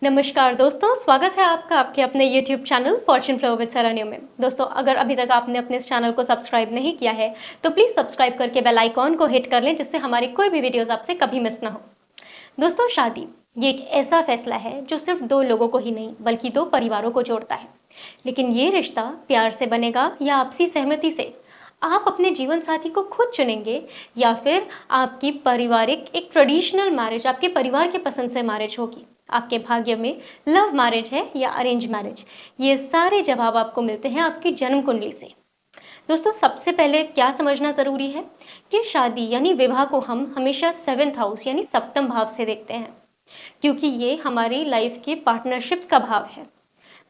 नमस्कार दोस्तों, स्वागत है आपका आपके अपने YouTube channel fortune flow with Saranyu में। दोस्तों, अगर अभी तक आपने अपने इस चैनल को सब्सक्राइब नहीं किया है तो प्लीज़ सब्सक्राइब करके बेल आइकॉन को हिट कर लें, जिससे हमारी कोई भी वीडियोस आपसे कभी मिस ना हो। दोस्तों, शादी ये एक ऐसा फैसला है जो सिर्फ दो लोगों को ही नहीं बल्कि दो परिवारों को जोड़ता है। लेकिन ये रिश्ता प्यार से बनेगा या आपसी सहमति से? आप अपने जीवन साथी को खुद चुनेंगे या फिर आपकी पारिवारिक एक ट्रेडिशनल मैरिज, आपके परिवार के पसंद से मैरिज होगी? आपके भाग्य में लव मैरिज है या अरेंज मैरिज? ये सारे जवाब आपको मिलते हैं आपकी जन्म कुंडली से। दोस्तों, सबसे पहले क्या समझना जरूरी है कि शादी यानी विवाह को हम हमेशा सेवेंथ हाउस यानी सप्तम भाव से देखते हैं, क्योंकि ये हमारी लाइफ के पार्टनरशिप्स का भाव है।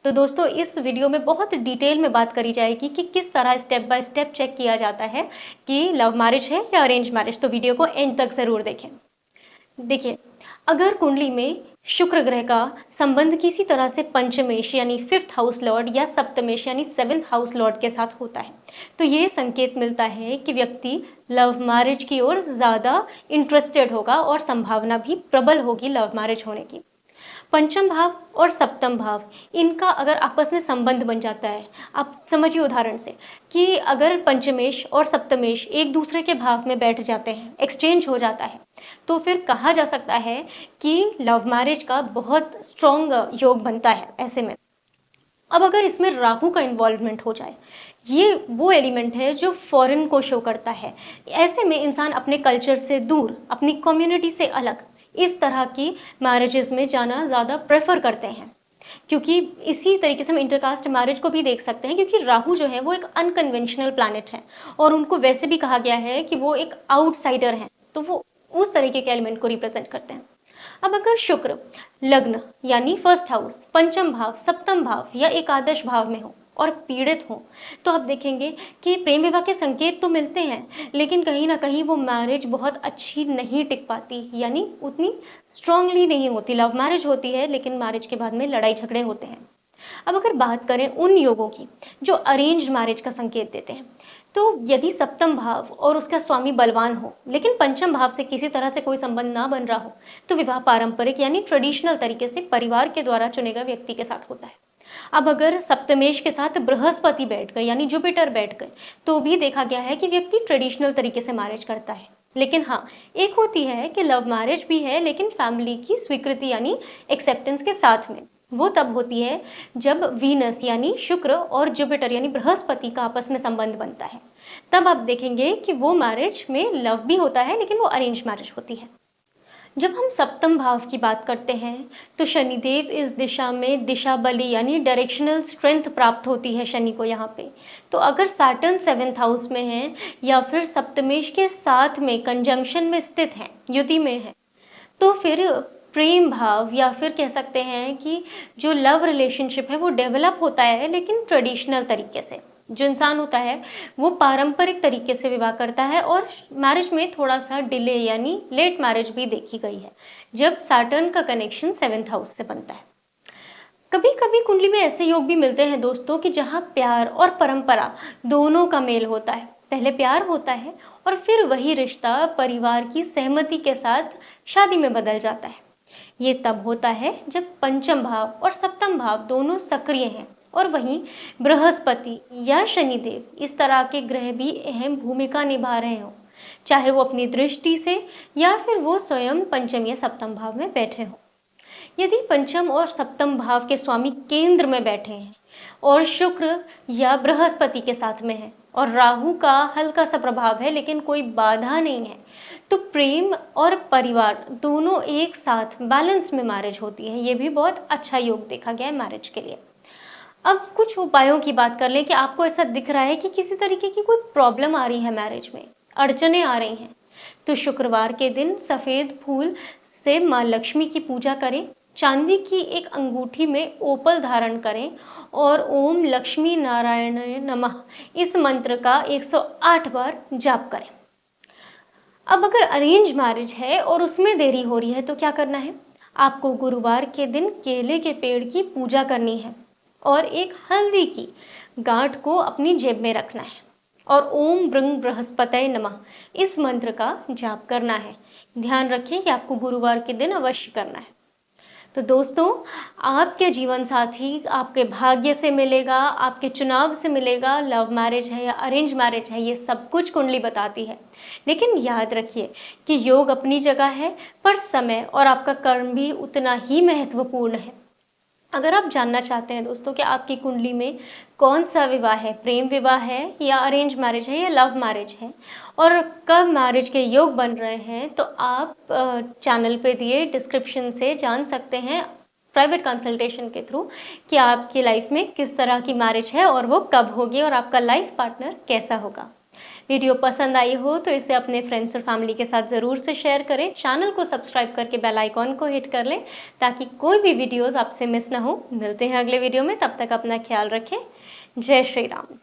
तो दोस्तों, इस वीडियो में बहुत डिटेल में बात करी जाएगी कि किस तरह स्टेप बाय स्टेप चेक किया जाता है कि लव मैरिज है या अरेंज मैरिज। तो वीडियो को एंड तक जरूर देखें। देखिए, अगर कुंडली में शुक्र ग्रह का संबंध किसी तरह से पंचमेश यानी फिफ्थ हाउस लॉर्ड या सप्तमेश यानी सेवेंथ हाउस लॉर्ड के साथ होता है, तो ये संकेत मिलता है कि व्यक्ति लव मैरिज की ओर ज़्यादा इंटरेस्टेड होगा और संभावना भी प्रबल होगी लव मैरिज होने की। पंचम भाव और सप्तम भाव, इनका अगर आपस में संबंध बन जाता है, आप समझिए उदाहरण से कि अगर पंचमेश और सप्तमेश एक दूसरे के भाव में बैठ जाते हैं, एक्सचेंज हो जाता है, तो फिर कहा जा सकता है कि लव मैरिज का बहुत स्ट्रॉन्ग योग बनता है ऐसे में। अब अगर इसमें राहु का इन्वॉल्वमेंट हो जाए, ये वो एलिमेंट है जो फॉरेन को शो करता है। ऐसे में इंसान अपने कल्चर से दूर, अपनी कम्युनिटी से अलग इस तरह की मैरिजेस में जाना ज़्यादा प्रेफर करते हैं, क्योंकि इसी तरीके से हम इंटरकास्ट मैरिज को भी देख सकते हैं, क्योंकि राहु जो है वो एक अनकन्वेंशनल प्लैनेट है और उनको वैसे भी कहा गया है कि वो एक आउटसाइडर हैं, तो वो उस तरीके के एलिमेंट को रिप्रेजेंट करते हैं। अब अगर शुक्र लग्न यानी फर्स्ट हाउस, पंचम भाव, सप्तम भाव या एकादश भाव में हो और पीड़ित हो, तो आप देखेंगे कि प्रेम विवाह के संकेत तो मिलते हैं, लेकिन कहीं ना कहीं वो मैरिज बहुत अच्छी नहीं टिक पाती, यानी उतनी स्ट्रांगली नहीं होती। लव मैरिज होती है लेकिन मैरिज के बाद में लड़ाई झगड़े होते हैं। अब अगर बात करें उन योगों की जो अरेंज मैरिज का संकेत देते हैं, तो यदि सप्तम भाव और उसका स्वामी बलवान हो लेकिन पंचम भाव से किसी तरह से कोई संबंध ना बन रहा हो, तो विवाह पारंपरिक यानी ट्रेडिशनल तरीके से परिवार के द्वारा चुने गए व्यक्ति के साथ होता है। अब अगर सप्तमेश के साथ बृहस्पति बैठ गए यानी जुपिटर बैठ गए, तो भी देखा गया है कि व्यक्ति ट्रेडिशनल तरीके से मैरिज करता है। लेकिन हाँ, एक होती है कि लव मैरिज भी है लेकिन फैमिली की स्वीकृति यानी एक्सेप्टेंस के साथ में। वो तब होती है जब वीनस यानी शुक्र और जुपिटर यानी बृहस्पति का आपस में संबंध बनता है। तब आप देखेंगे कि वो मैरिज में लव भी होता है लेकिन वो अरेंज मैरिज होती है। जब हम सप्तम भाव की बात करते हैं, तो शनिदेव इस दिशा में दिशा बली यानी डायरेक्शनल स्ट्रेंथ प्राप्त होती है शनि को यहाँ पे। तो अगर सैटर्न सेवेंथ हाउस में है या फिर सप्तमेश के साथ में कंजंक्शन में स्थित है, युति में है, तो फिर प्रेम भाव या फिर कह सकते हैं कि जो लव रिलेशनशिप है वो डेवलप होता है, लेकिन ट्रेडिशनल तरीके से। जो इंसान होता है वो पारंपरिक तरीके से विवाह करता है और मैरिज में थोड़ा सा डिले यानी लेट मैरिज भी देखी गई है जब सैटर्न का कनेक्शन सेवेंथ हाउस से बनता है। कभी कभी कुंडली में ऐसे योग भी मिलते हैं दोस्तों कि जहाँ प्यार और परंपरा दोनों का मेल होता है। पहले प्यार होता है और फिर वही रिश्ता परिवार की सहमति के साथ शादी में बदल जाता है। ये तब होता है जब पंचम भाव और सप्तम भाव दोनों सक्रिय हैं और वहीं बृहस्पति या शनिदेव इस तरह के ग्रह भी अहम भूमिका निभा रहे हों, चाहे वो अपनी दृष्टि से या फिर वो स्वयं पंचम या सप्तम भाव में बैठे हों। यदि पंचम और सप्तम भाव के स्वामी केंद्र में बैठे हैं और शुक्र या बृहस्पति के साथ में है और राहु का हल्का सा प्रभाव है लेकिन कोई बाधा नहीं है, तो प्रेम और परिवार दोनों एक साथ बैलेंस में मैरिज होती है। ये भी बहुत अच्छा योग देखा गया है मैरिज के लिए। अब कुछ उपायों की बात कर लें कि आपको ऐसा दिख रहा है कि किसी तरीके की कोई प्रॉब्लम आ रही है मैरिज में, अड़चने आ रही हैं, तो शुक्रवार के दिन सफ़ेद फूल से माँ लक्ष्मी की पूजा करें, चांदी की एक अंगूठी में ओपल धारण करें और ओम लक्ष्मी नारायण नमः इस मंत्र का 108 बार जाप करें। अब अगर अरेंज मैरिज है और उसमें देरी हो रही है तो क्या करना है? आपको गुरुवार के दिन केले के पेड़ की पूजा करनी है और एक हल्दी की गांठ को अपनी जेब में रखना है और ओम ब्रंग बृहस्पतये नमः इस मंत्र का जाप करना है। ध्यान रखें कि आपको गुरुवार के दिन अवश्य करना है। तो दोस्तों, आपके जीवन साथी आपके भाग्य से मिलेगा, आपके चुनाव से मिलेगा, लव मैरिज है या अरेंज मैरिज है, ये सब कुछ कुंडली बताती है। लेकिन याद रखिए कि योग अपनी जगह है, पर समय और आपका कर्म भी उतना ही महत्वपूर्ण है। अगर आप जानना चाहते हैं दोस्तों कि आपकी कुंडली में कौन सा विवाह है, प्रेम विवाह है या अरेंज मैरिज है या लव मैरिज है, और कब मैरिज के योग बन रहे हैं, तो आप चैनल पे दिए डिस्क्रिप्शन से जान सकते हैं प्राइवेट कंसल्टेशन के थ्रू कि आपकी लाइफ में किस तरह की मैरिज है और वो कब होगी और आपका लाइफ पार्टनर कैसा होगा। वीडियो पसंद आई हो तो इसे अपने फ्रेंड्स और फैमिली के साथ ज़रूर से शेयर करें। चैनल को सब्सक्राइब करके बेल आइकॉन को हिट कर लें ताकि कोई भी वीडियोस आपसे मिस ना हो। मिलते हैं अगले वीडियो में, तब तक अपना ख्याल रखें। जय श्री राम।